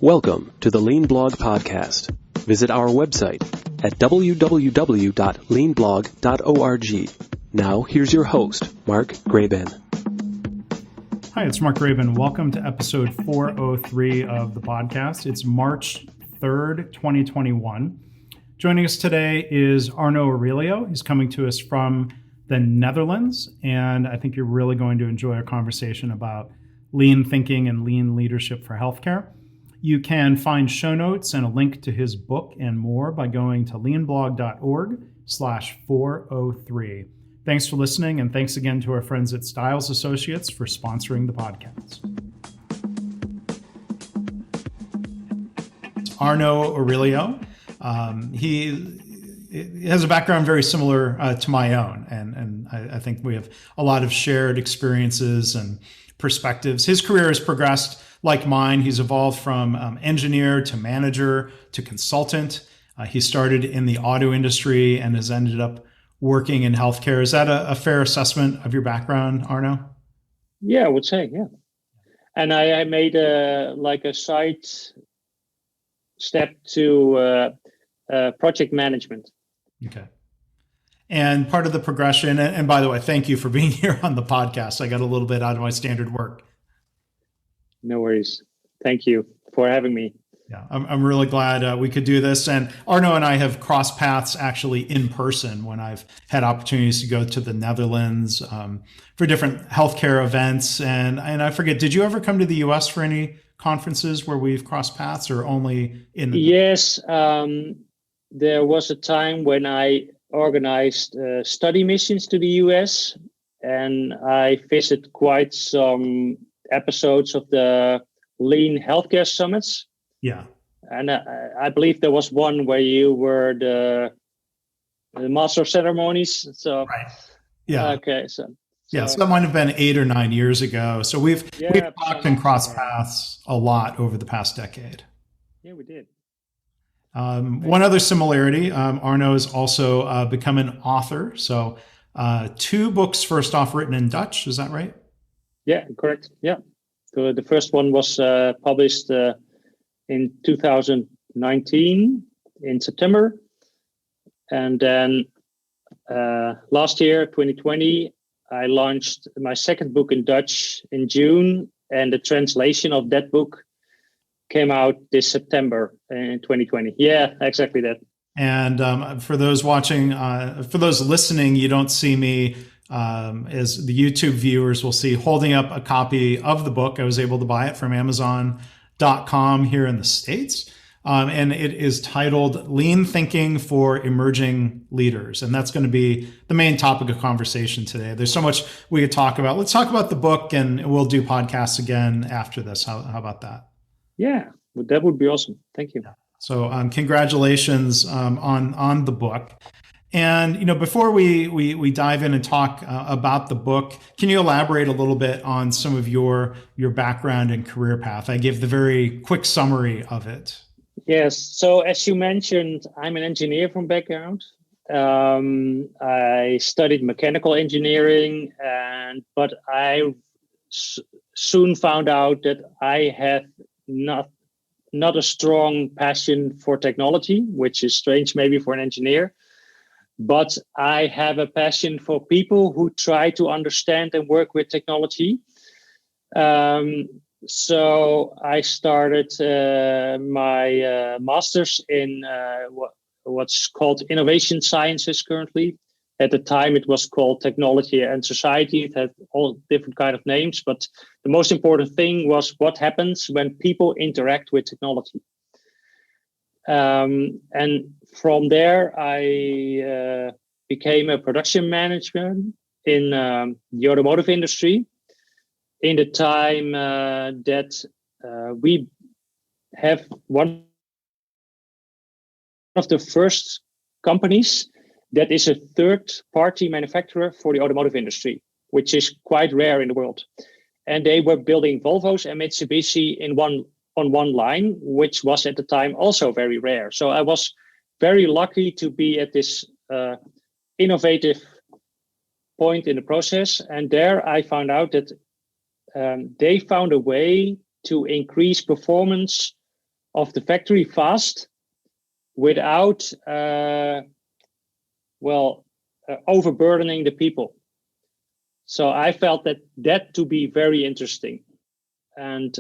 Welcome to the Lean Blog Podcast. Visit our website at www.leanblog.org. Now, here's your host, Mark Graban. Hi, it's Mark Graban. Welcome to episode 403 of the podcast. It's March 3rd, 2021. Joining us today is Arnout Orelio. He's coming to us from the Netherlands, and I think you're really going to enjoy our conversation about lean thinking and lean leadership for healthcare. You can find show notes and a link to his book and more by going to leanblog.org/403. Thanks for listening, and thanks again to our friends at Stiles Associates for sponsoring the podcast. Arnout Orelio. He has a background very similar to my own, and I think we have a lot of shared experiences and perspectives. His career has progressed like mine. He's evolved from engineer to manager to consultant. He started in the auto industry and has ended up working in healthcare. Is that a fair assessment of your background, Arno? Yeah, I would say, yeah. And I made a side step to project management. Okay. And part of the progression, and by the way, thank you for being here on the podcast. I got a little bit out of my standard work. No worries. Thank you for having me. Yeah, I'm really glad we could do this. And Arno and I have crossed paths actually in person when I've had opportunities to go to the Netherlands for different healthcare events. And I forget, did you ever come to the US for any conferences where we've crossed paths, or only in the... Yes, there was a time when I organized study missions to the US, and I visited quite some episodes of the Lean Healthcare Summits. Yeah. And I believe there was one where you were the master of ceremonies. So, right. Yeah. Okay. So that might have been 8 or 9 years ago. So we've talked and crossed paths a lot over the past decade. Yeah, we did. One other similarity, Arno has also become an author. So 2 books, first off, written in Dutch. Is that right? Yeah, correct. Yeah. So the first one was published in 2019 in September. And then last year, 2020, I launched my second book in Dutch in June. And the translation of that book came out this September in 2020. Yeah, exactly that. And for those watching, for those listening, you don't see me, as the YouTube viewers will see, holding up a copy of the book. I was able to buy it from Amazon.com here in the States. And it is titled Lean Thinking for Emerging Leaders. And that's going to be the main topic of conversation today. There's so much we could talk about. Let's talk about the book, and we'll do podcasts again after this. How about that? Yeah, that would be awesome. Thank you. So congratulations on the book. And before we dive in and talk about the book, can you elaborate a little bit on some of your background and career path? I gave the very quick summary of it. Yes. So as you mentioned, I'm an engineer from background. I studied mechanical engineering, but I soon found out that I had not a strong passion for technology, which is strange maybe for an engineer. But I have a passion for people who try to understand and work with technology. So I started my master's in what's called innovation sciences currently. At the time, it was called technology and society. It had all different kind of names, but the most important thing was what happens when people interact with technology. And from there, I became a production manager in the automotive industry. In the time that we have one of the first companies that is a third-party manufacturer for the automotive industry, which is quite rare in the world. And they were building Volvos and Mitsubishi on one line, which was at the time also very rare. So I was very lucky to be at this innovative point in the process. And there I found out that they found a way to increase performance of the factory fast without overburdening the people. So I felt that to be very interesting. And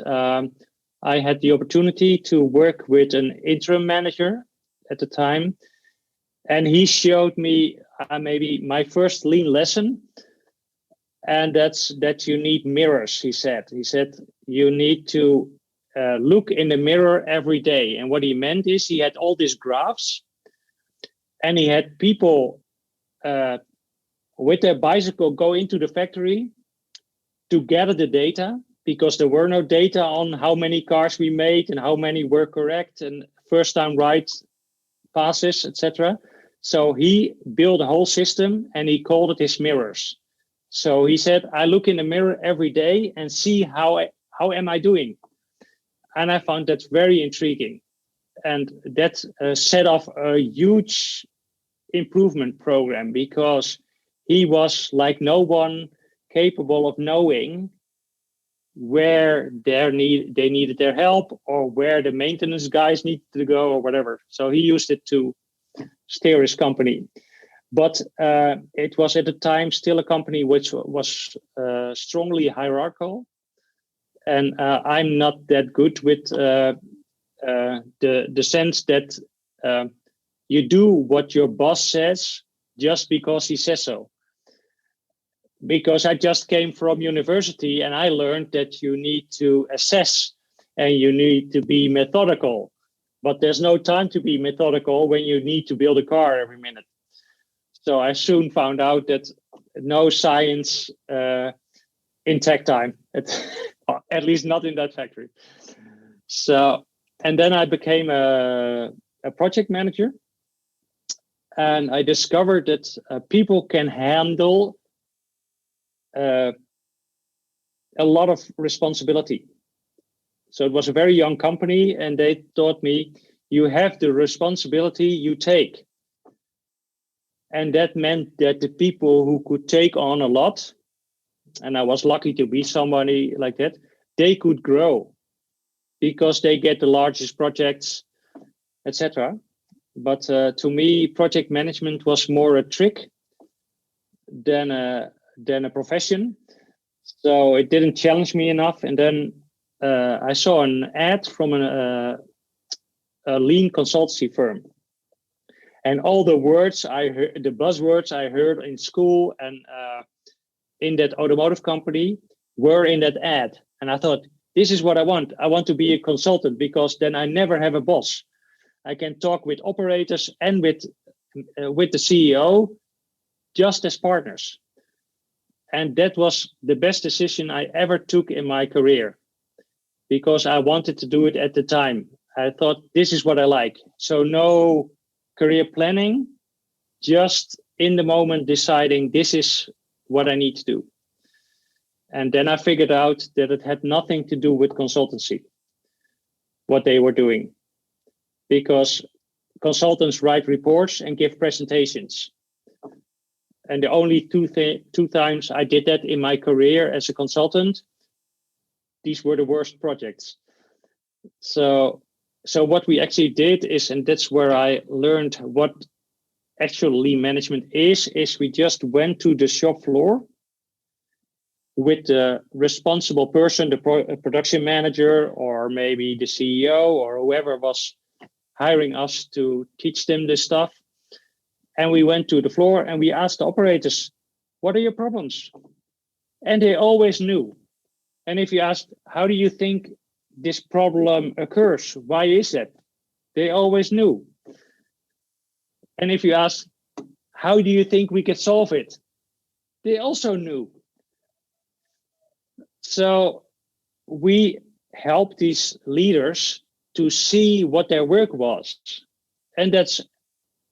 I had the opportunity to work with an interim manager at the time. And he showed me maybe my first lean lesson. And that's that you need mirrors, he said. He said, you need to look in the mirror every day. And what he meant is he had all these graphs and he had people with their bicycle go into the factory to gather the data, because there were no data on how many cars we made and how many were correct and first time right passes, etc. So he built a whole system and he called it his mirrors. So he said, I look in the mirror every day and see how am I doing? And I found that very intriguing. And that set off a huge improvement program, because he was like no one capable of knowing where they needed their help or where the maintenance guys needed to go or whatever. So he used it to steer his company. But it was at the time still a company which was strongly hierarchical. And I'm not that good with the sense that you do what your boss says just because he says so. Because I just came from university and I learned that you need to assess and you need to be methodical. But there's no time to be methodical when you need to build a car every minute. So I soon found out that no science in tech time, at least not in that factory. So, and then I became a project manager. And I discovered that people can handle a lot of responsibility. So it was a very young company, and they taught me, you have the responsibility you take. And that meant that the people who could take on a lot, and I was lucky to be somebody like that, they could grow because they get the largest projects, etc. But to me, project management was more a trick than a profession. So it didn't challenge me enough. And then I saw an ad from a lean consultancy firm. And all the words I heard, the buzzwords I heard in school and in that automotive company were in that ad. And I thought, this is what I want. I want to be a consultant, because then I never have a boss. I can talk with operators and with the CEO just as partners. And that was the best decision I ever took in my career, because I wanted to do it at the time. I thought, this is what I like. So no career planning, just in the moment deciding this is what I need to do. And then I figured out that it had nothing to do with consultancy, what they were doing, because consultants write reports and give presentations. And the only two times I did that in my career as a consultant, these were the worst projects. So what we actually did is, and that's where I learned what actual lean management is we just went to the shop floor with the responsible person, the production manager, or maybe the CEO or whoever was hiring us to teach them this stuff. And we went to the floor and we asked the operators, what are your problems? And they always knew. And if you asked, how do you think this problem occurs? Why is that? They always knew. And if you ask, how do you think we could solve it? They also knew. So we helped these leaders to see what their work was. And that's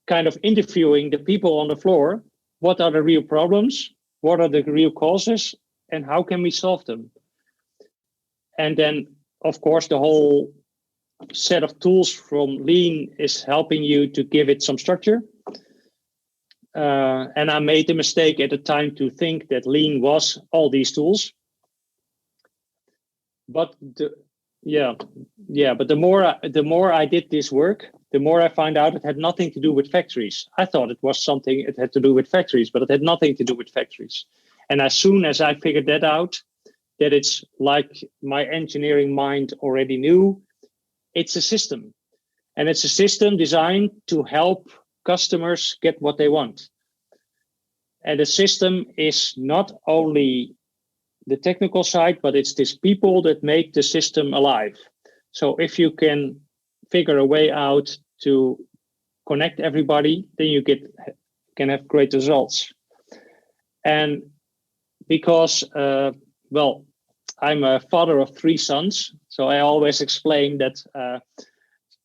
kind of interviewing the people on the floor. What are the real problems? What are the real causes? And how can we solve them? And then, of course, the whole set of tools from Lean is helping you to give it some structure. And I made the mistake at the time to think that Lean was all these tools. But Yeah, but the more I did this work, the more I found out it had nothing to do with factories. I thought it had to do with factories, but it had nothing to do with factories. And as soon as I figured that out, that it's like my engineering mind already knew, it's a system. And it's a system designed to help customers get what they want. And the system is not only the technical side, but it's these people that make the system alive. So if you can figure a way out to connect everybody, then you can have great results. And because, I'm a father of 3 sons, so I always explain that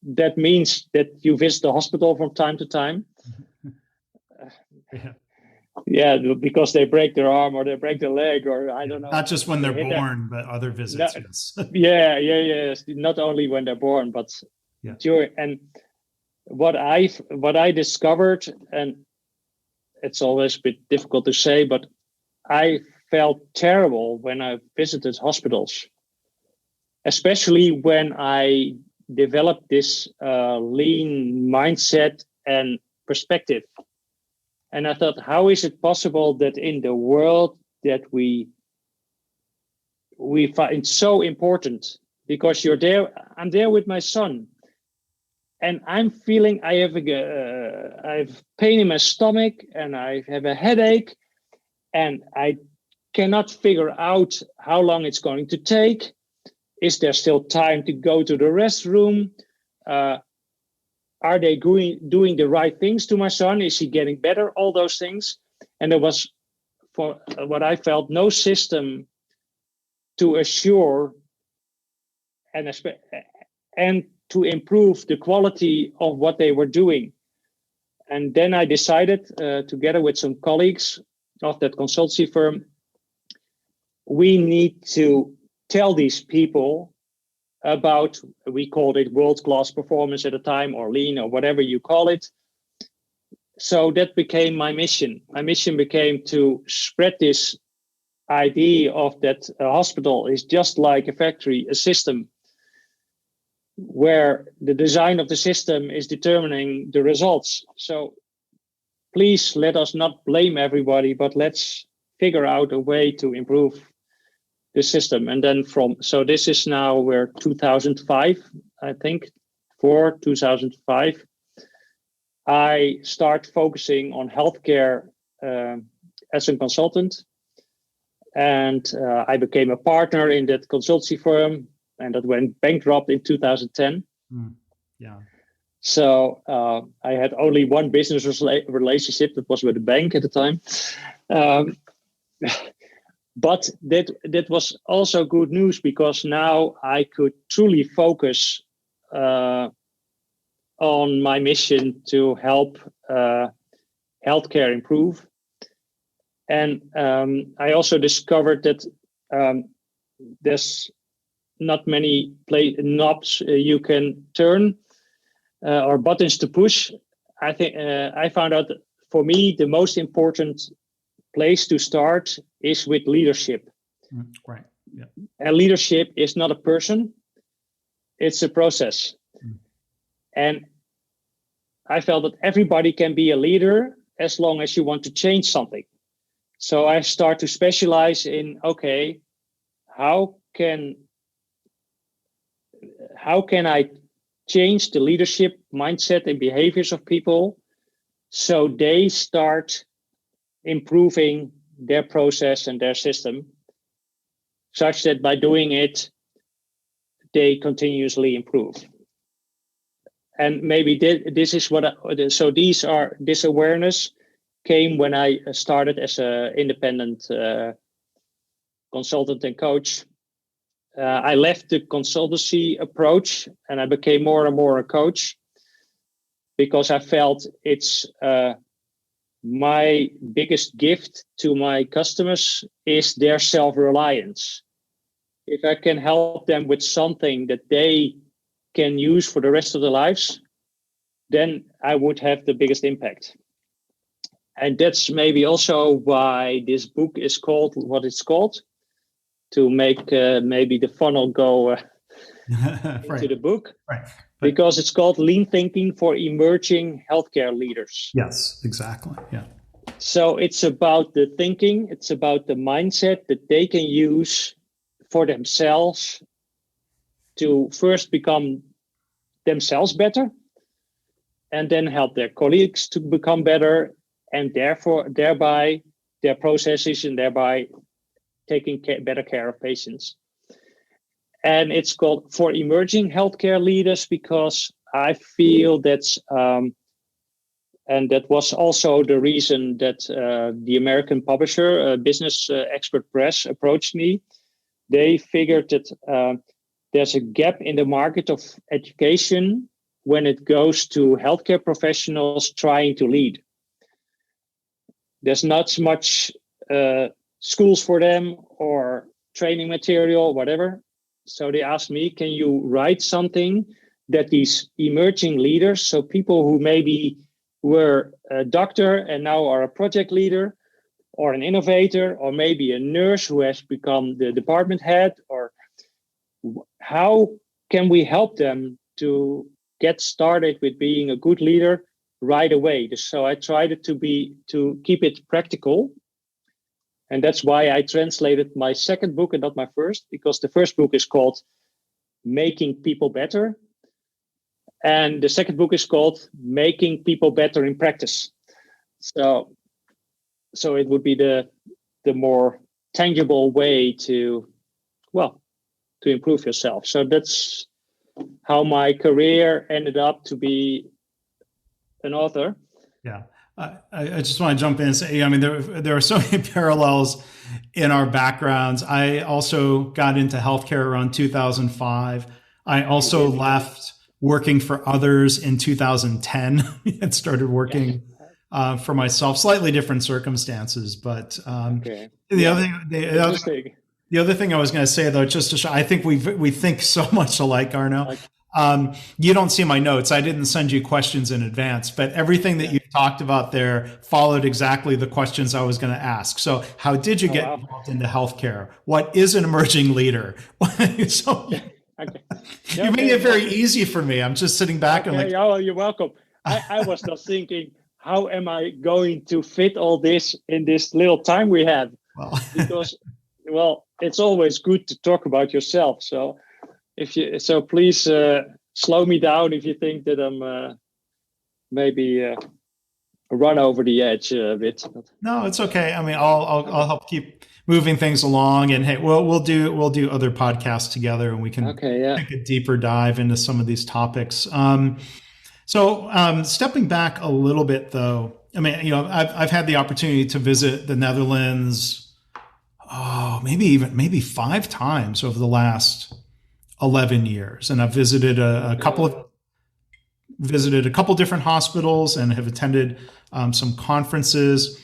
that means that you visit the hospital from time to time. Yeah, because they break their arm or they break their leg, or I don't know. Not just when they're born, but other visits. Yes. Not only when they're born, but during. And what I discovered, and it's always a bit difficult to say, but I felt terrible when I visited hospitals, especially when I developed this lean mindset and perspective. And I thought, how is it possible that in the world that we find so important, because you're there, I'm there with my son, and I'm feeling I have pain in my stomach and I have a headache, and I cannot figure out how long it's going to take. Is there still time to go to the restroom? Are they doing the right things to my son? Is he getting better? All those things. And there was, for what I felt, no system to assure and to improve the quality of what they were doing. And then I decided, together with some colleagues of that consultancy firm, we need to tell these people about, we called it world-class performance at the time, or lean, or whatever you call it. So that became my mission. My mission became to spread this idea of that a hospital is just like a factory, a system, where the design of the system is determining the results. So please let us not blame everybody, but let's figure out a way to improve the system. And then so this is now, we're 2005, I think, 2005, I start focusing on healthcare as a consultant. And I became a partner in that consultancy firm, and that went bankrupt in 2010. So I had only one business relationship, that was with the bank at the time. But that was also good news, because now I could truly focus on my mission to help healthcare improve. And I also discovered that there's not many knobs you can turn or buttons to push. I think I found out that for me, the most important place to start is with leadership. Right. Yeah. And leadership is not a person, it's a process. And I felt that everybody can be a leader as long as you want to change something. So I start to specialize in, okay, how can I change the leadership mindset and behaviors of people so they start improving their process and their system, such that by doing it, they continuously improve. And maybe this is what, this awareness came when I started as an independent consultant and coach. I left the consultancy approach and I became more and more a coach, because I felt it's my biggest gift to my customers is their self-reliance. If I can help them with something that they can use for the rest of their lives, then I would have the biggest impact. And that's maybe also why this book is called what it's called, to make maybe the funnel go Right. into the book, Right. because it's called Lean Thinking for Emerging Healthcare Leaders. Yes, exactly. Yeah. So it's about the thinking, it's about the mindset that they can use for themselves to first become themselves better, and then help their colleagues to become better, and thereby their processes, and thereby taking better care of patients. And it's called for emerging healthcare leaders because I feel that's and that was also the reason that the American publisher, Business Expert Press, approached me. They figured that there's a gap in the market of education when it goes to healthcare professionals trying to lead. There's not much schools for them or training material, whatever. So they asked me, can you write something that these emerging leaders, so people who maybe were a doctor and now are a project leader, or an innovator, or maybe a nurse who has become the department head, or how can we help them to get started with being a good leader right away? So I tried to keep it practical. And that's why I translated my second book and not my first, because the first book is called Making People Better. And the second book is called Making People Better in Practice. So it would be the more tangible way to improve yourself. So that's how my career ended up to be an author. Yeah. I just want to jump in and say, I mean, there are so many parallels in our backgrounds. I also got into healthcare around 2005. I also left working for others in 2010 and started working for myself. Slightly different circumstances, but the other thing I was going to say, though, just to show, I think we think so much alike, Arno. You don't see my notes. I didn't send you questions in advance, but everything that you talked about there followed exactly the questions I was going to ask. So how did you get involved into healthcare? What is an emerging leader? You made it very easy for me. I'm just sitting back and like, oh, you're welcome. I was just thinking, how am I going to fit all this in this little time we have? Because, it's always good to talk about yourself. So please slow me down if you think that I'm maybe run over the edge a bit. No, it's okay. I mean, I'll help keep moving things along, and hey, we'll do other podcasts together, and we can take a deeper dive into some of these topics. So stepping back a little bit, though, I mean, I've had the opportunity to visit the Netherlands, maybe 5 times over the last 11 years. And I've visited a couple different hospitals and have attended some conferences.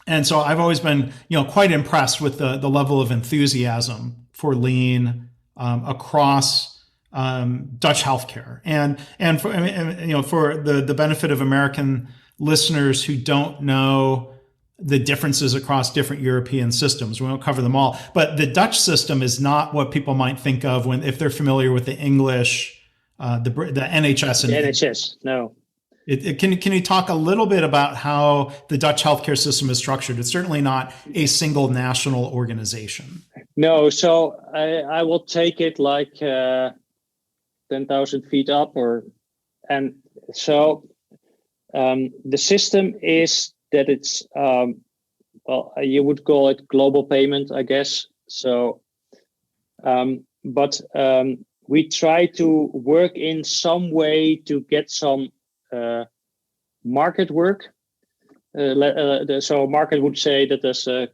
And so I've always been, quite impressed with the level of enthusiasm for lean across Dutch healthcare. And for the benefit of American listeners who don't know the differences across different European systems, we won't cover them all. But the Dutch system is not what people might think of if they're familiar with the English, the NHS. The NHS, no. Can you talk a little bit about how the Dutch healthcare system is structured? It's certainly not a single national organization. No, so I will take it like 10,000 feet up, the system is that it's you would call it global payment, I guess. So, but we try to work in some way to get some market work. So market would say that there's a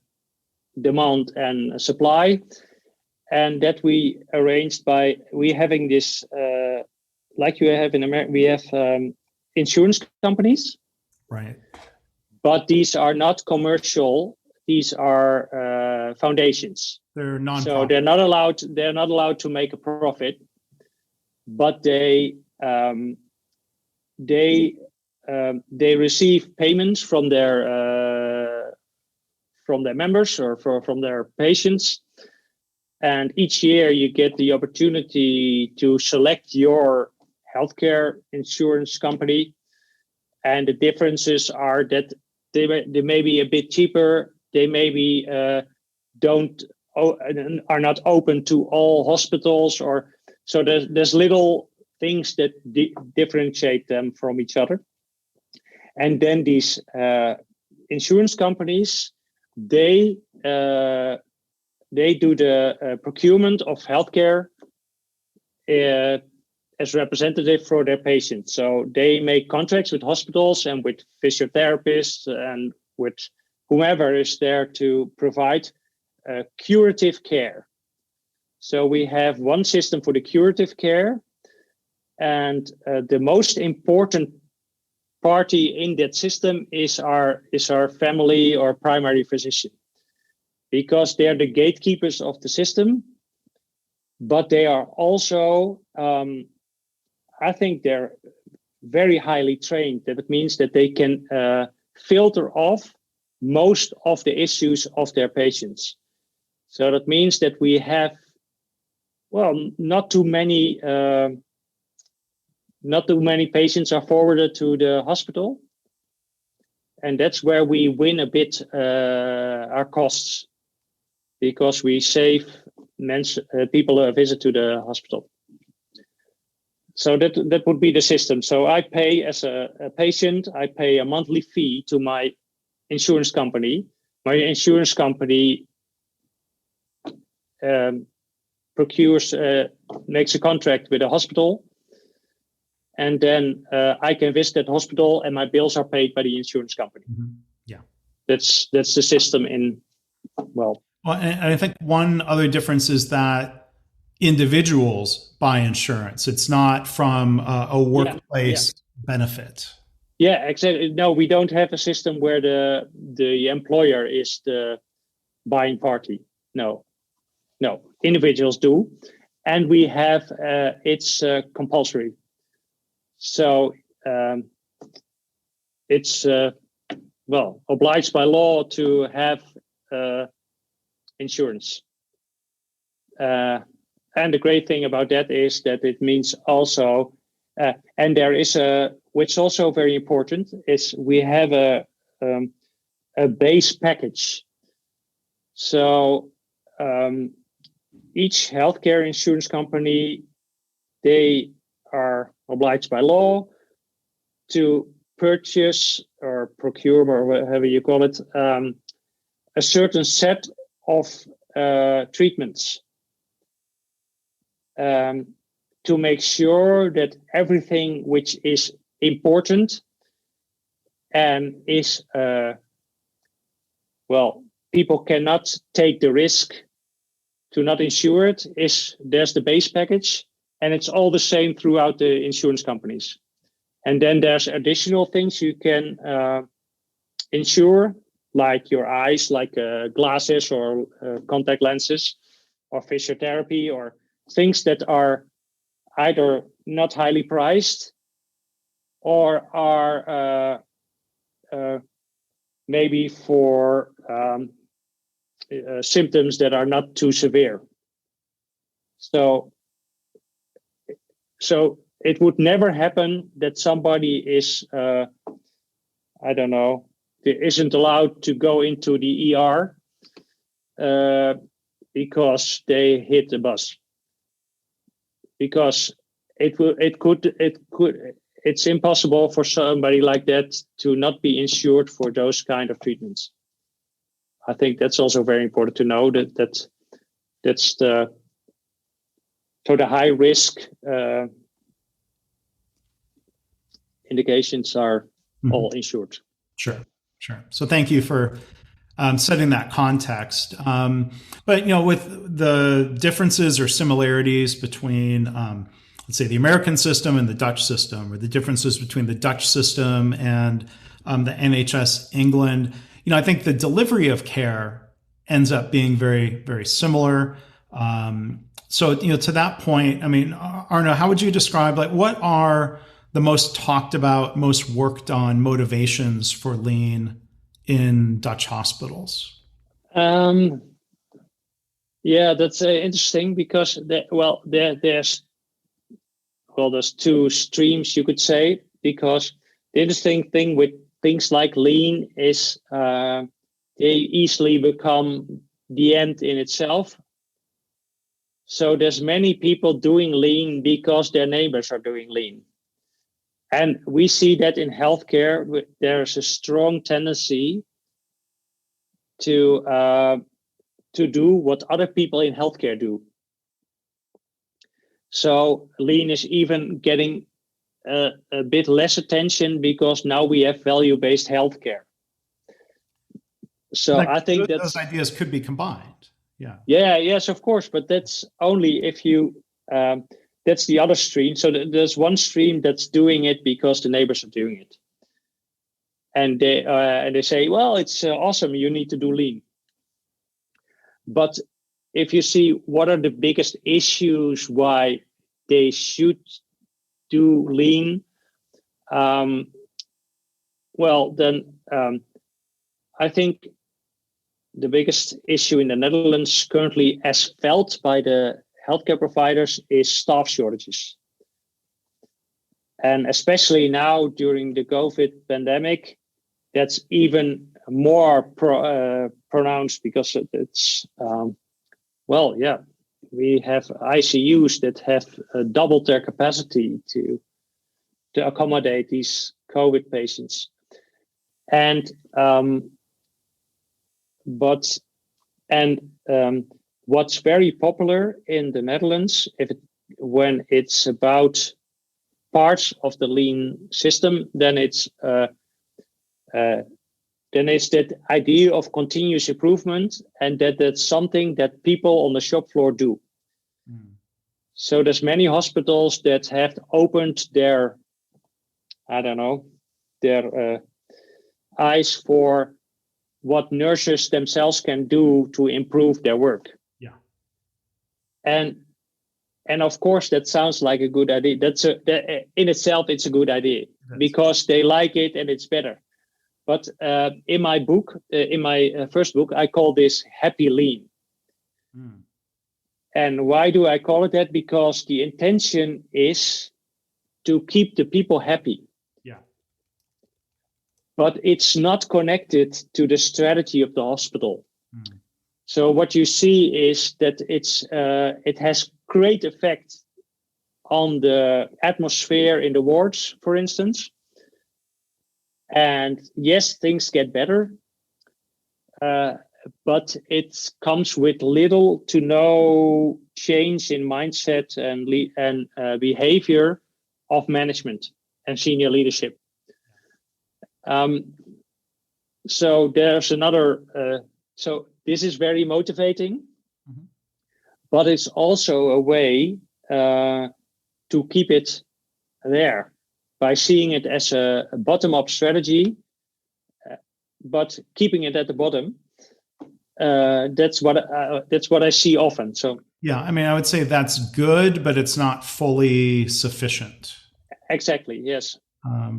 demand and a supply, and that we arranged by having this like you have in America. We have insurance companies, right? But these are not commercial. These are foundations. They're non-profit. So they're not allowed to make a profit, but they receive payments from their members or from their patients, And each year you get the opportunity to select your healthcare insurance company. And the differences are that they may be a bit cheaper. They maybe are not open to all hospitals, or so there's little things that differentiate them from each other. And then these insurance companies, they do the procurement of healthcare as representative for their patients. So they make contracts with hospitals and with physiotherapists and with whomever is there to provide curative care. So we have one system for the curative care, and the most important party in that system is our family or primary physician, because they're the gatekeepers of the system, but they are also, I think they're very highly trained. That means that they can filter off most of the issues of their patients. So that means that we have, not too many patients are forwarded to the hospital, and that's where we win a bit our costs, because we save people a visit to the hospital. So that would be the system. So I pay as a patient, I pay a monthly fee to my insurance company. My insurance company makes a contract with a hospital, and then I can visit that hospital, and my bills are paid by the insurance company. Mm-hmm. Yeah, that's the system Well, and I think one other difference is that individuals buy insurance. It's not from a workplace benefit. Yeah, exactly. No, we don't have a system where the employer is the buying party. No, individuals do, and we have it's compulsory. So it's obliged by law to have insurance. And the great thing about that is that it means also, and there is which is also very important, is we have a base package. So each healthcare insurance company, they are obliged by law to purchase or procure, or whatever you call it, a certain set of treatments to make sure that everything which is important and is people cannot take the risk to not insure it, there's the base package, and it's all the same throughout the insurance companies. And then there's additional things you can insure, like your eyes, like glasses or contact lenses, or physiotherapy, or things that are either not highly priced or are maybe for symptoms that are not too severe. So it would never happen that somebody is, isn't allowed to go into the ER because they hit the bus. Because it's impossible for somebody like that to not be insured for those kind of treatments. I think that's also very important to know that's the high risk indications are all insured. Sure. So thank you for setting that context. But with the differences or similarities between, let's say, the American system and the Dutch system, or the differences between the Dutch system and the NHS England, I think the delivery of care ends up being very, very similar. So to that point, I mean, Arno, how would you describe, what are the most talked about, most worked on motivations for lean in Dutch hospitals? Yeah, that's interesting because there's two streams, you could say, because the interesting thing with things like lean is they easily become the end in itself. So there's many people doing lean because their neighbors are doing lean. And we see that in healthcare, there's a strong tendency to do what other people in healthcare do. So lean is even getting a bit less attention because now we have value-based healthcare. So I think those ideas could be combined. Yeah. Yeah. Yes, of course, but that's only if you. That's the other stream. So there's one stream that's doing it because the neighbors are doing it, and they say, well, it's awesome. You need to do lean. But if you see what are the biggest issues why they should do lean, then I think the biggest issue in the Netherlands currently, as felt by the healthcare providers, is staff shortages. And especially now during the COVID pandemic, that's even more pronounced because it's, we have ICUs that have doubled their capacity to accommodate these COVID patients. And what's very popular in the Netherlands, when it's about parts of the lean system, then it's that idea of continuous improvement, and that's something that people on the shop floor do. Mm. So there's many hospitals that have opened their eyes for what nurses themselves can do to improve their work. Yeah. And of course, that sounds like a good idea. In itself, it's a good idea because they like it and it's better. But in my book, in my first book, I call this Happy Lean. Mm. And why do I call it that? Because the intention is to keep the people happy. Yeah. But it's not connected to the strategy of the hospital. Mm. So what you see is that it has great effect on the atmosphere in the wards, for instance. And yes, things get better, but it comes with little to no change in mindset and behavior of management and senior leadership. So there's another. So this is very motivating, mm-hmm. But it's also a way to keep it there by seeing it as a bottom-up strategy, but keeping it at the bottom. That's what I see often. So yeah, I mean, I would say that's good, but it's not fully sufficient. Exactly. Yes.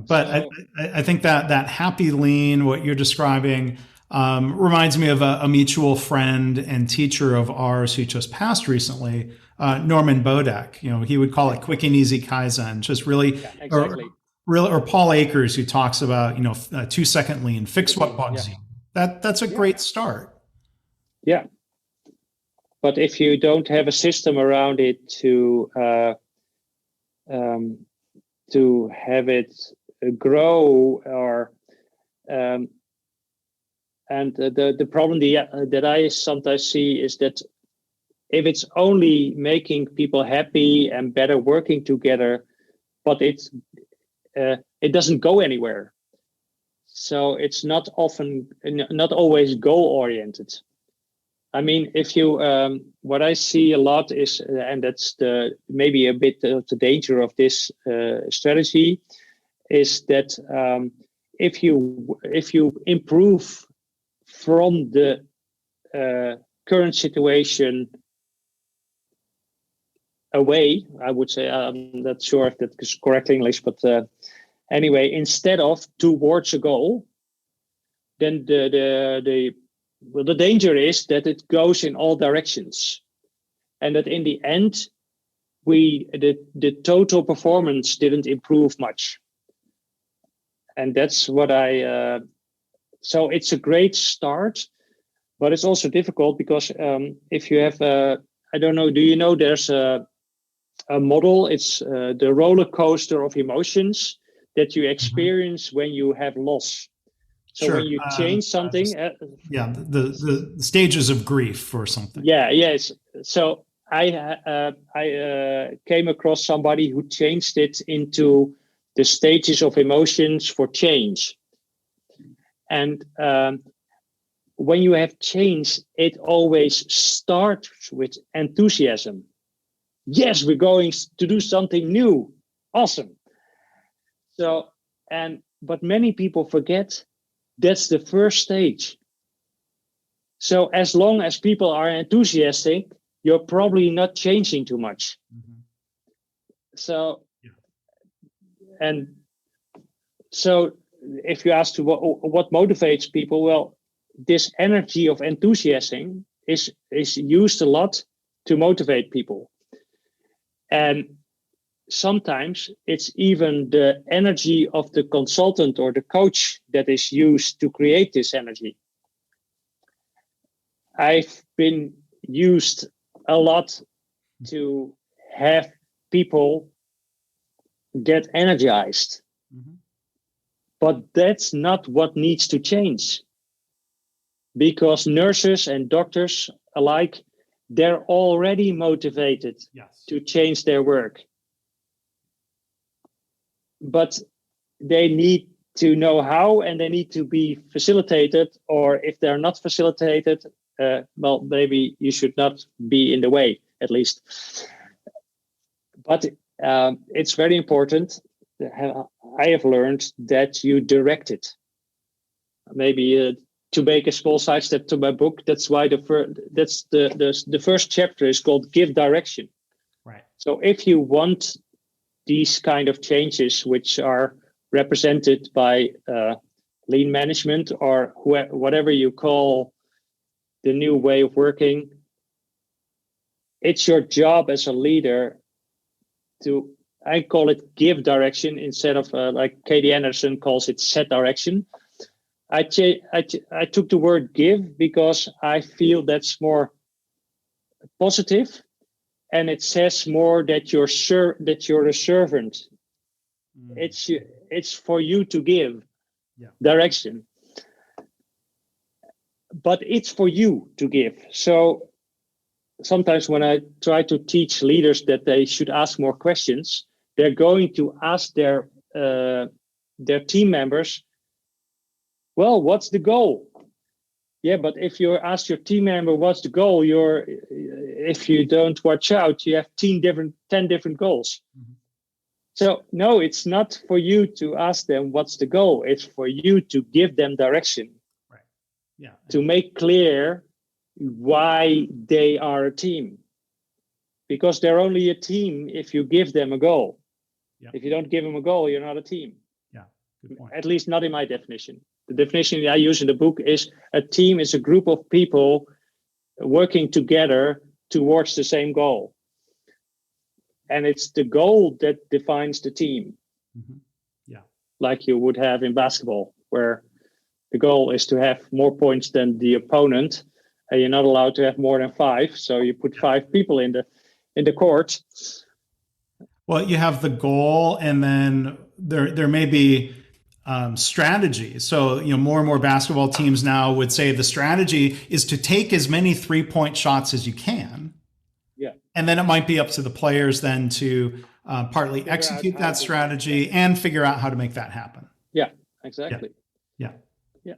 But so, I think that happy lean, what you're describing, reminds me of a mutual friend and teacher of ours who just passed recently, Norman Bodek. He would call it quick and easy Kaizen, just really, yeah, exactly. or Paul Akers, who talks about 2-second lean, fix what bugs you. That's a great start. Yeah, but if you don't have a system around it to have it grow, or and the problem that I sometimes see is that if it's only making people happy and better working together, but it doesn't go anywhere. So it's not always goal oriented. I mean, if you what I see a lot is, and that's maybe a bit of the danger of this strategy, is that if you improve from the current situation away, I would say, I'm not sure if that is correct English, but anyway, instead of towards a goal, then the well, the danger is that it goes in all directions, and that in the end, the total performance didn't improve much. And that's what so it's a great start, but it's also difficult because if you have, I don't know, do you know there's a model? It's the roller coaster of emotions that you experience when you have loss. So sure. when you change something, the stages of grief or something. Yeah, yes. So I came across somebody who changed it into the stages of emotions for change. And when you have change, it always starts with enthusiasm. Yes, we're going to do something new. Awesome. So, but many people forget that's the first stage. So as long as people are enthusiastic, you're probably not changing too much. Mm-hmm. So, and so if you ask to what motivates people, well, this energy of enthusiasm is used a lot to motivate people. And sometimes it's even the energy of the consultant or the coach that is used to create this energy. I've been used a lot to have people get energized. Mm-hmm. But that's not what needs to change. Because nurses and doctors alike, they're already motivated to change their work. But they need to know how, and they need to be facilitated, or if they're not facilitated, well, maybe you should not be in the way, at least. But it's very important. I have learned that you direct it. Maybe to make a small sidestep to my book, that's why the first chapter is called "Give Direction." Right. So if you want these kind of changes, which are represented by lean management or whatever you call the new way of working, it's your job as a leader to, I call it give direction instead of like Katie Anderson calls it set direction. I took the word give because I feel that's more positive, and it says more that you're a servant. It's for you to give direction, but it's for you to give. So sometimes when I try to teach leaders that they should ask more questions, they're going to ask their team members, well, what's the goal? Yeah, but if you ask your team member what's the goal, if you don't watch out, you have 10 different goals. Mm-hmm. So no, it's not for you to ask them what's the goal. It's for you to give them direction. Right. Yeah. To make clear why they are a team. Because they're only a team if you give them a goal. Yeah. If you don't give them a goal, you're not a team. Yeah, good point. At least not in my definition. The definition I use in the book is a team is a group of people working together towards the same goal. And it's the goal that defines the team. Mm-hmm. Yeah. Like you would have in basketball, where the goal is to have more points than the opponent, and you're not allowed to have more than 5. So you put 5 people in the court. Well, you have the goal, and then there may be strategies. So, more and more basketball teams now would say the strategy is to take as many 3-point shots as you can. Yeah. And then it might be up to the players then to partly execute that strategy and figure out how to make that happen. Yeah, exactly. Yeah. Yeah.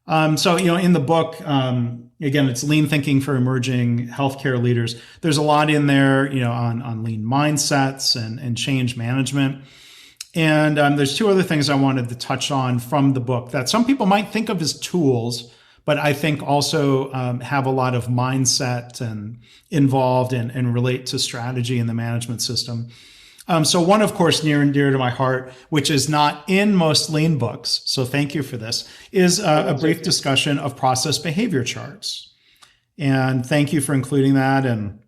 In the book, again, it's lean thinking for emerging healthcare leaders. There's a lot in there, on lean mindsets and change management. And there's 2 other things I wanted to touch on from the book that some people might think of as tools, but I think also have a lot of mindset and involved and relate to strategy in the management system. So one, of course, near and dear to my heart, which is not in most lean books, so thank you for this, is a brief discussion of process behavior charts. And thank you for including that, and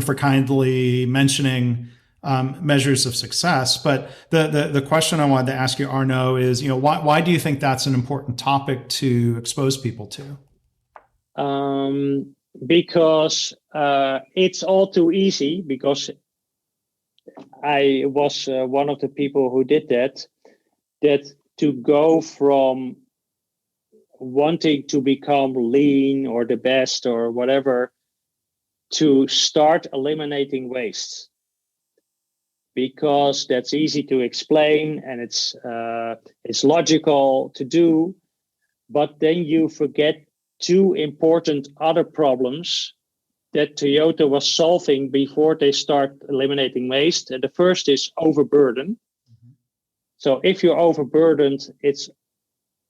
for kindly mentioning measures of success. But the question I wanted to ask you, Arnaud, is why do you think that's an important topic to expose people to? Because it's all too easy, because I was one of the people who did that to go from wanting to become lean or the best or whatever to start eliminating waste, because that's easy to explain and it's logical to do, but then you forget two important other problems that Toyota was solving before they start eliminating waste. And the first is overburden. Mm-hmm. So if you're overburdened, it's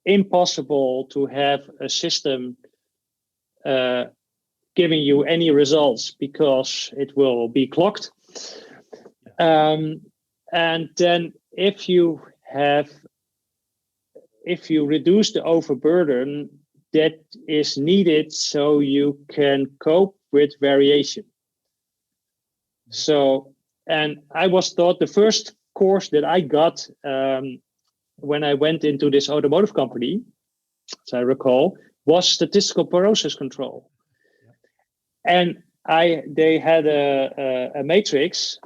impossible to have a system giving you any results, because it will be clogged. And then if you reduce the overburden, that is needed so you can cope with variation. So, and I was taught, the first course that I got when I went into this automotive company, as I recall, was statistical process control. And they had a matrix,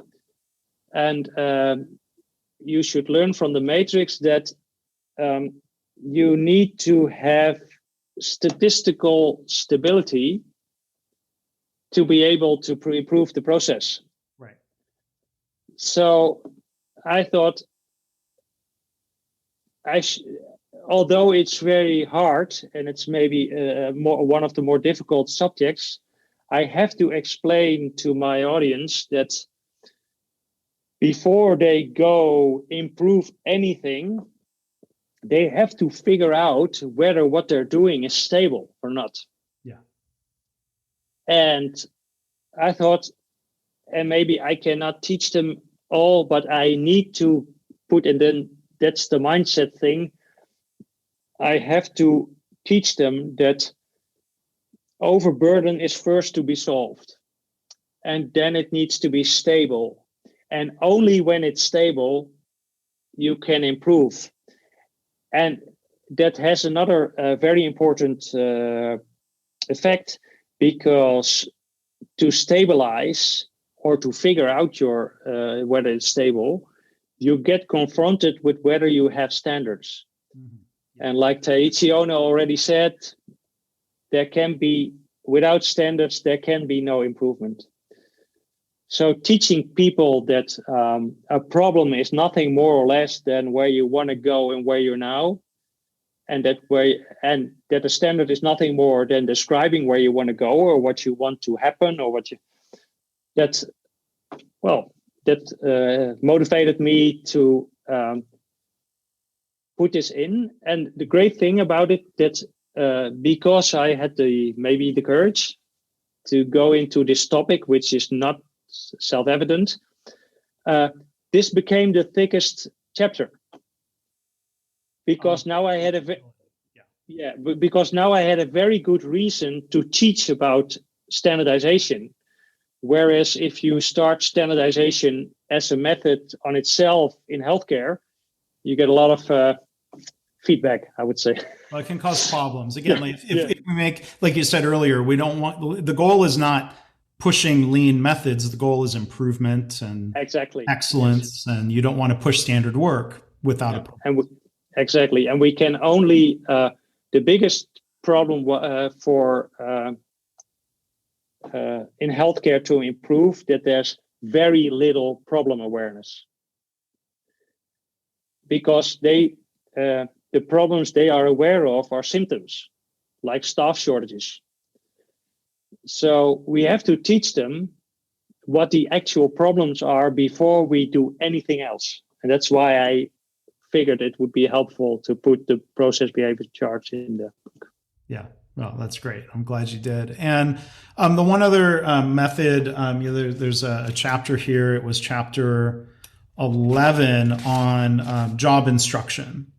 and you should learn from the matrix that you need to have statistical stability to be able to improve the process. Right. So I thought, although it's very hard and it's maybe one of the more difficult subjects, I have to explain to my audience that before they go improve anything, they have to figure out whether what they're doing is stable or not. Yeah. And I thought, and maybe I cannot teach them all, but I need to put, and then that's the mindset thing. I have to teach them that overburden is first to be solved, and then it needs to be stable. And only when it's stable, you can improve. And that has another very important effect, because to stabilize or to figure out your whether it's stable, you get confronted with whether you have standards. Mm-hmm. Yeah. And like Taiichi Ono already said, without standards, there can be no improvement. So teaching people that a problem is nothing more or less than where you want to go and where you're now, and that a standard is nothing more than describing where you want to go or what you want to happen, or that motivated me to put this in. And the great thing about it, that because I had the courage to go into this topic, which is not self-evident, this became the thickest chapter, because now I had a very good reason to teach about standardization. Whereas if you start standardization as a method on itself in healthcare, you get a lot of feedback, I would say. Well, it can cause problems. Again, if we make, like you said earlier, we don't want, the goal is not pushing lean methods. The goal is improvement and excellence. Yes. And you don't want to push standard work without a problem. Exactly. And we can only, the biggest problem for in healthcare to improve, that there's very little problem awareness. Because the problems they are aware of are symptoms, like staff shortages. So we have to teach them what the actual problems are before we do anything else. And that's why I figured it would be helpful to put the process behavior charts in the book. Yeah, well, that's great. I'm glad you did. And the one other method, there's a chapter here. It was chapter 11 on job instruction,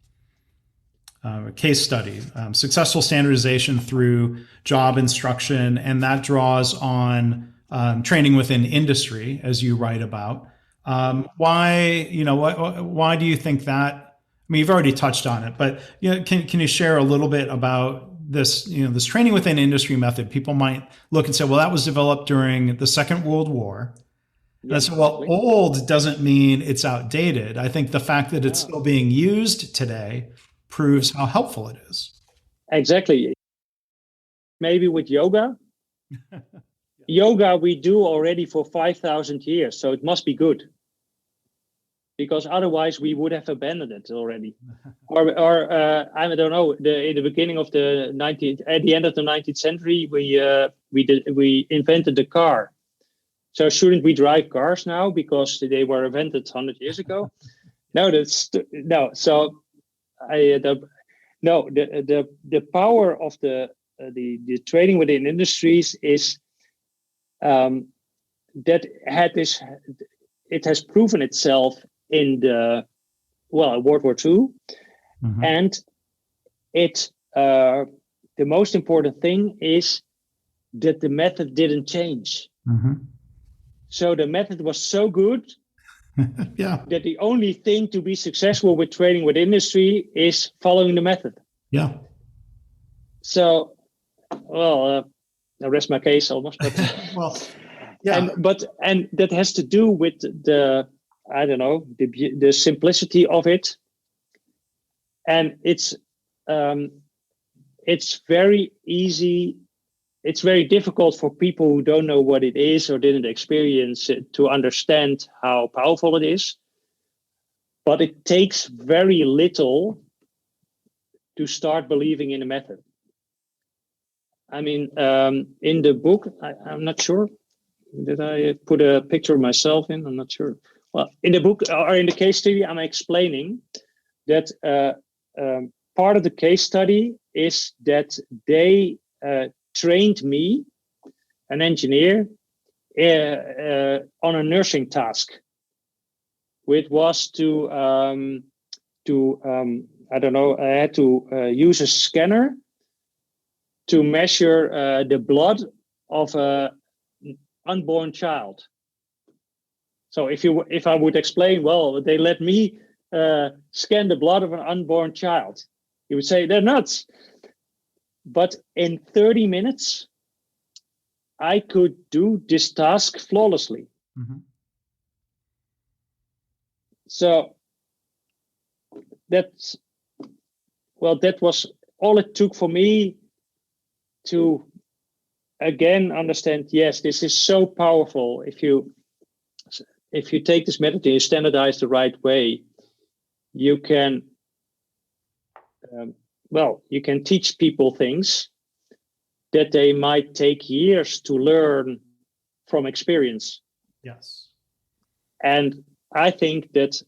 a case study, successful standardization through job instruction, and that draws on training within industry, as you write about. Why do you think that? I mean, you've already touched on it, but can you share a little bit about this? This training within industry method. People might look and say, "Well, that was developed during the Second World War." And I said, well, old doesn't mean it's outdated. I think the fact that it's still being used today proves how helpful it is. Exactly. Maybe with yoga. Yoga we do already for 5,000 years, so it must be good. Because otherwise we would have abandoned it already. or I don't know, in the beginning of the at the end of the 19th century, we invented the car. So shouldn't we drive cars now because they were invented 100 years ago? No. So the power of the training within industries is that it has proven itself in World War II, and the most important thing is that the method didn't change. So the method was so good that the only thing to be successful with training with industry is following the method. Yeah. So, I rest my case almost. But well, yeah. And that has to do with the simplicity of it, and it's very easy. It's very difficult for people who don't know what it is or didn't experience it to understand how powerful it is. But it takes very little to start believing in a method. I mean, in the book, I'm not sure. Did I put a picture of myself in? I'm not sure. Well, in the book or in the case study, I'm explaining that part of the case study is that they trained me, an engineer, on a nursing task, which was I had to use a scanner to measure the blood of an unborn child. So if I would explain, well, they let me scan the blood of an unborn child, you would say they're nuts. But in 30 minutes, I could do this task flawlessly. So that was all it took for me to again understand, yes, this is so powerful. If you take this method and you standardize the right way, you can you can teach people things that they might take years to learn from experience. Yes. And I think that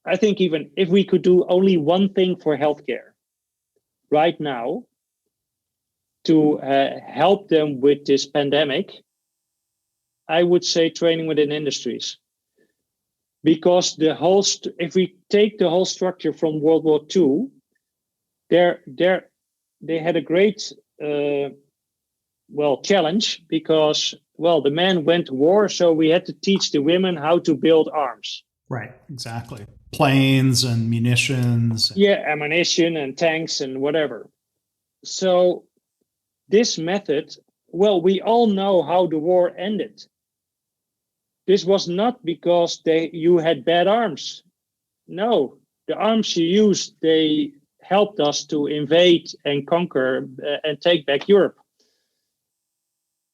even if we could do only one thing for healthcare right now to help them with this pandemic, I would say training within industries. Because if we take the whole structure from World War II, they had a great challenge because the men went to war, so we had to teach the women how to build arms. Right, exactly. Planes and munitions. Yeah, ammunition and tanks and whatever. So this method, we all know how the war ended. This was not because you had bad arms. No, the arms you used, they helped us to invade and conquer and take back Europe.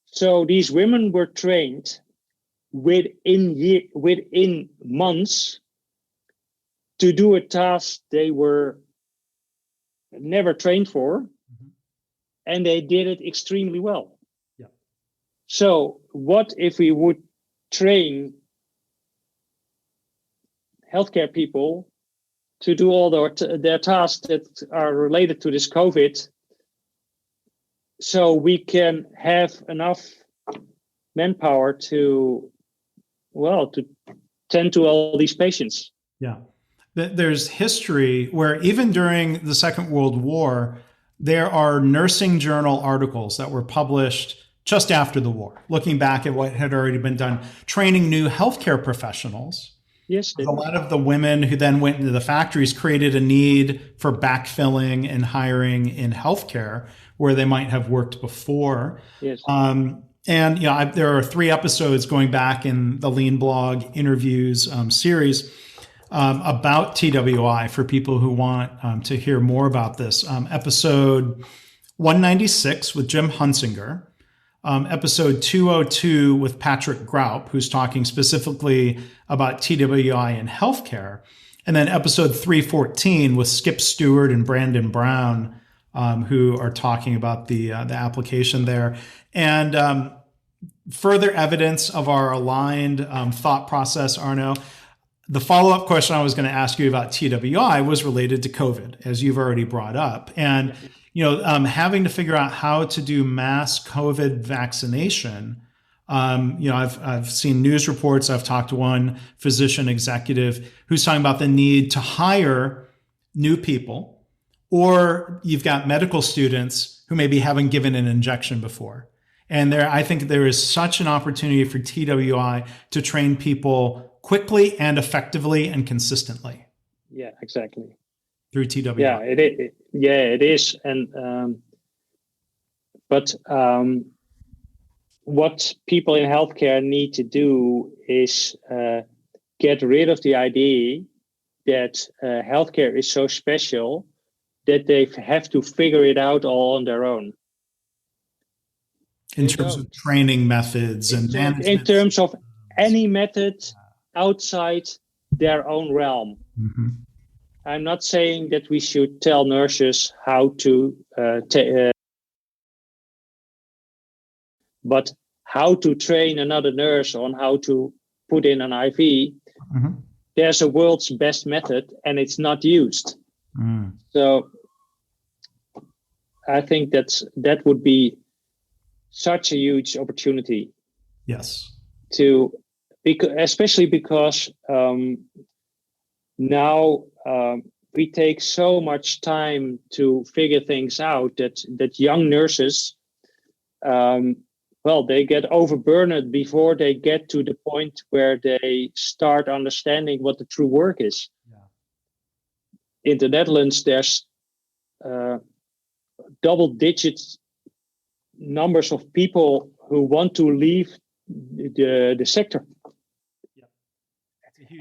So these women were trained within months to do a task they were never trained for, and they did it extremely well. Yeah. So what if we would train healthcare people to do all their tasks that are related to this COVID, so we can have enough manpower to to tend to all these patients. Yeah. There's history where even during the Second World War, there are nursing journal articles that were published just after the war, looking back at what had already been done, training new healthcare professionals. Yes. A lot of the women who then went into the factories created a need for backfilling and hiring in healthcare where they might have worked before. Yes. And there are 3 episodes going back in the Lean Blog interviews series about TWI for people who want to hear more about this. Episode 196 with Jim Hunsinger. Episode 202 with Patrick Graup, who's talking specifically about TWI in healthcare. And then episode 314 with Skip Stewart and Brandon Brown, who are talking about the application there. And further evidence of our aligned thought process, Arno. The follow-up question I was going to ask you about TWI was related to COVID, as you've already brought up. And having to figure out how to do mass COVID vaccination. I've seen news reports. I've talked to one physician executive who's talking about the need to hire new people, or you've got medical students who maybe haven't given an injection before. And I think there is such an opportunity for TWI to train people quickly and effectively and consistently. Yeah, exactly. Through TWI. Yeah, it is. And but what people in healthcare need to do is get rid of the idea that healthcare is so special that they have to figure it out all on their own. In terms of training methods and management. In terms of any method outside their own realm. Mm-hmm. I'm not saying that we should tell nurses how to, but how to train another nurse on how to put in an IV. Mm-hmm. There's a world's best method and it's not used. Mm. So I think that would be such a huge opportunity. Yes. Especially because now we take so much time to figure things out that young nurses, they get overburdened before they get to the point where they start understanding what the true work is. Yeah. In the Netherlands, there's double-digit numbers of people who want to leave the sector. Yeah.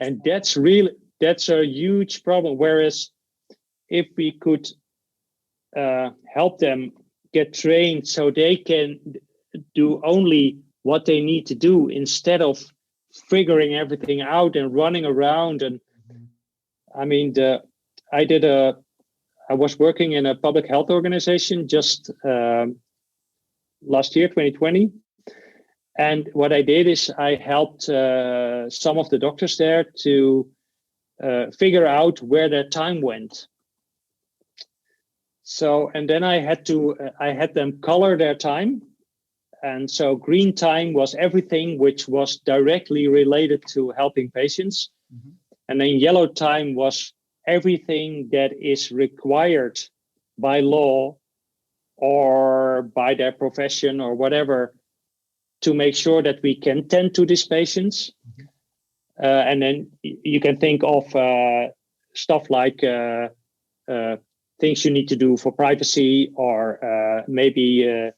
And that's a huge problem. Whereas if we could help them get trained so they can do only what they need to do instead of figuring everything out and running around. And I mean, I was working in a public health organization just last year, 2020. And what I did is I helped some of the doctors there to figure out where their time went. So, and then I had them color their time. And so green time was everything which was directly related to helping patients. Mm-hmm. And then yellow time was everything that is required by law or by their profession or whatever to make sure that we can tend to these patients. Mm-hmm. And then you can think of stuff like things you need to do for privacy or maybe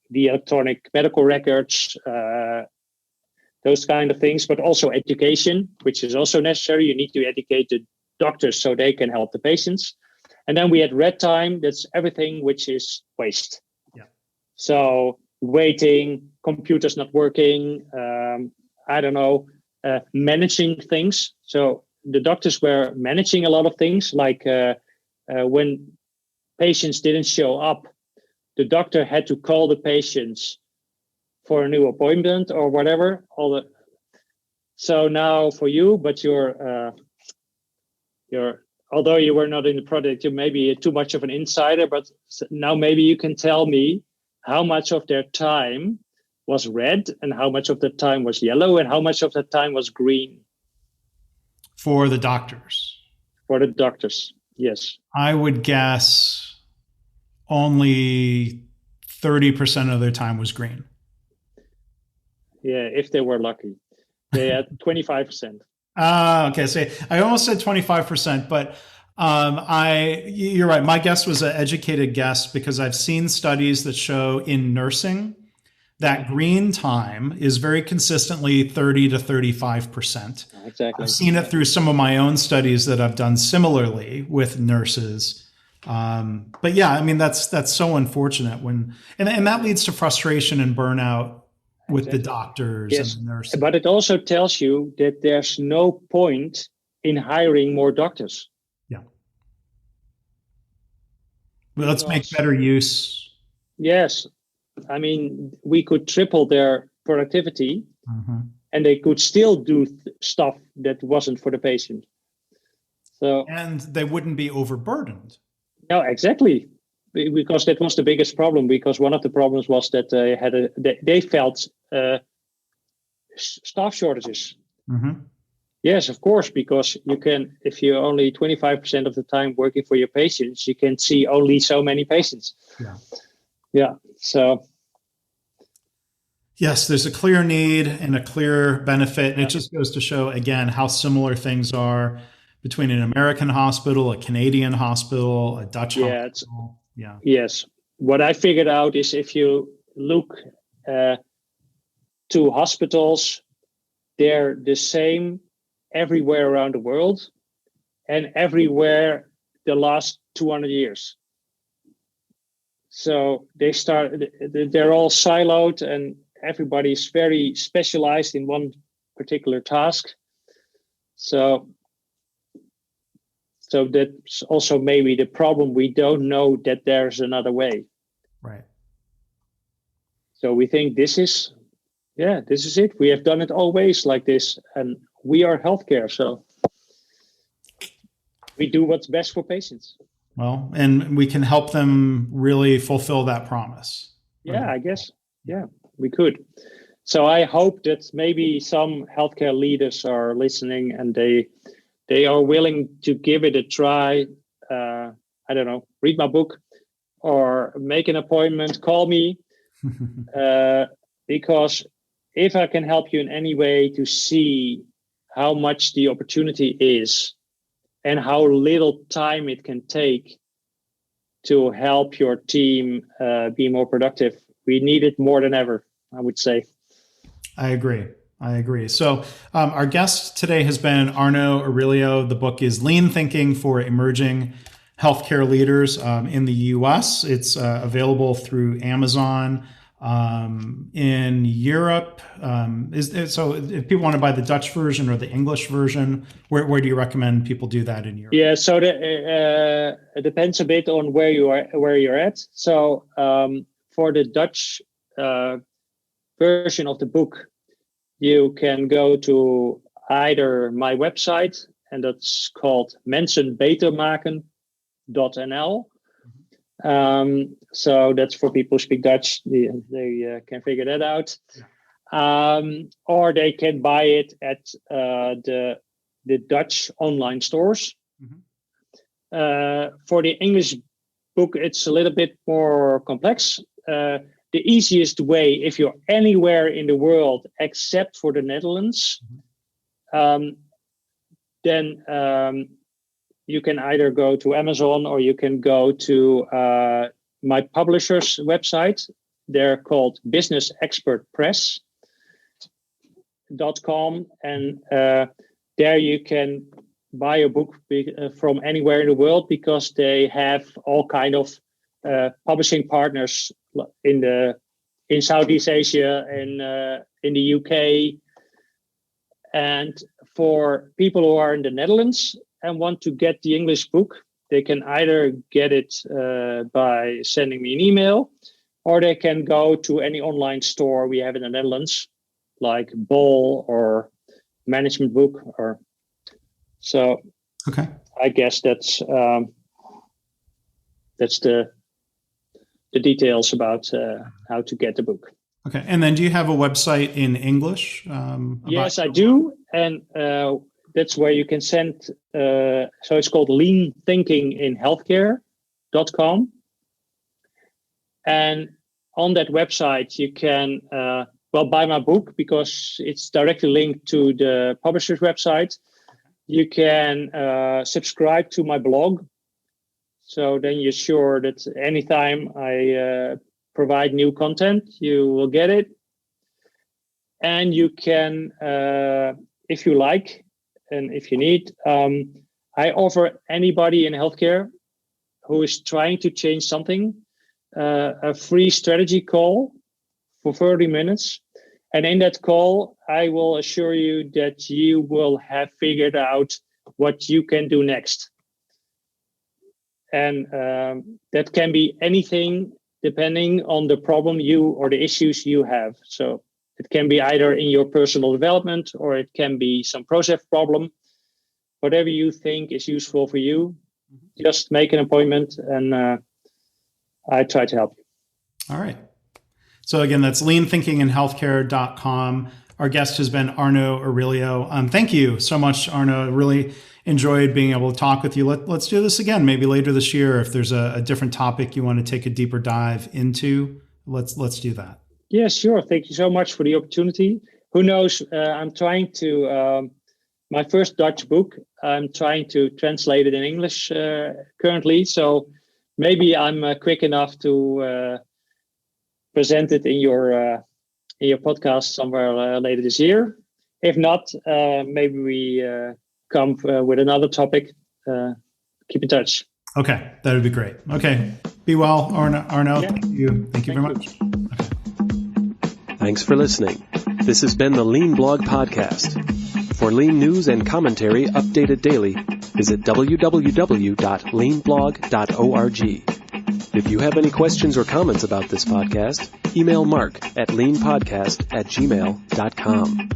the electronic medical records, those kind of things, but also education, which is also necessary. You need to educate the doctors so they can help the patients. And then we had red time. That's everything which is waste. Yeah. So waiting, computers not working, managing things. So the doctors were managing a lot of things, like when patients didn't show up, the doctor had to call the patients for a new appointment or whatever. So now for you, but you're although you were not in the product, you may be too much of an insider, but now maybe you can tell me how much of their time was red and how much of the time was yellow and how much of the time was green. For the doctors? For the doctors, yes. I would guess only 30% of their time was green. Yeah, if they were lucky. They had 25%. Okay. So I almost said 25%, but you're right. My guess was an educated guess because I've seen studies that show in nursing that green time is very consistently 30 to 35%. Exactly. I've seen it through some of my own studies that I've done similarly with nurses. But yeah, I mean, that's so unfortunate and that leads to frustration and burnout with the doctors and the nurses. But it also tells you that there's no point in hiring more doctors. Yeah. Well, let's make better use. Yes. I mean, we could triple their productivity and they could still do stuff that wasn't for the patient. And they wouldn't be overburdened. No, exactly. Because that was the biggest problem. Because one of the problems was that they felt staff shortages. Yes, of course, because you can, if you're only 25% of the time working for your patients, you can see only so many patients. Yeah. So. Yes, there's a clear need and a clear benefit. And it just goes to show, again, how similar things are between an American hospital, a Canadian hospital, a Dutch hospital. Yeah. Yes. What I figured out is if you look to hospitals, they're the same everywhere around the world and everywhere the last 200 years. So they're all siloed and everybody's very specialized in one particular task. So that's also maybe the problem. We don't know that there's another way. Right. So we think this is it. We have done it always like this. And we are healthcare. So we do what's best for patients. Well, and we can help them really fulfill that promise. Yeah, I guess. Yeah, we could. So I hope that maybe some healthcare leaders are listening and they are willing to give it a try. I don't know, read my book or make an appointment, call me. Because if I can help you in any way to see how much the opportunity is and how little time it can take to help your team be more productive, we need it more than ever, I would say. I agree. So our guest today has been Arnout Orelio. The book is Lean Thinking for Emerging Healthcare Leaders in the U.S. It's available through Amazon. In Europe, so if people want to buy the Dutch version or the English version, where do you recommend people do that in Europe? Yeah, so it depends a bit on where you're at. So for the Dutch version of the book, you can go to either my website, and that's called mensenbetermaken.nl. So that's for people who speak Dutch. They can figure that out. Or they can buy it at the Dutch online stores. For the English book, it's a little bit more complex. The easiest way, if you're anywhere in the world except for the Netherlands, then you can either go to Amazon or you can go to my publisher's website. They're called businessexpertpress.com. And there you can buy a book from anywhere in the world because they have all kind of publishing partners in Southeast Asia and in the UK. And for people who are in the Netherlands and want to get the English book, they can either get it by sending me an email, or they can go to any online store we have in the Netherlands, like Bol or Management Book. Or so. Okay. I guess that's the details about how to get the book. Okay. And then do you have a website in English? Yes, I do. And that's where you can send. So it's called leanthinkinginhealthcare.com. And on that website, you can, buy my book because it's directly linked to the publisher's website. You can subscribe to my blog. So then you're sure that anytime I provide new content, you will get it. And you can, if you like, and if you need, I offer anybody in healthcare who is trying to change something, a free strategy call for 30 minutes. And in that call, I will assure you that you will have figured out what you can do next. And that can be anything depending on the problem you or the issues you have. So it can be either in your personal development or it can be some process problem. Whatever you think is useful for you, just make an appointment and I try to help you. All right. So again, that's leanthinkinginhealthcare.com. Our guest has been Arnout Orelio. Thank you so much, Arnout. Really enjoyed being able to talk with you. Let's do this again, maybe later this year. If there's a different topic you want to take a deeper dive into, let's do that. Yeah, sure. Thank you so much for the opportunity. Who knows? I'm trying to, my first Dutch book, I'm trying to translate it in English currently. So maybe I'm quick enough to present it in your podcast somewhere later this year. If not, maybe we come with another topic. Keep in touch. Okay, that would be great. Okay, be well, Arnout. Yeah. Thank you very much. Okay. Thanks for listening. This has been the Lean Blog Podcast. For Lean news and commentary updated daily, visit www.leanblog.org. If you have any questions or comments about this podcast, email Mark at leanpodcast@gmail.com.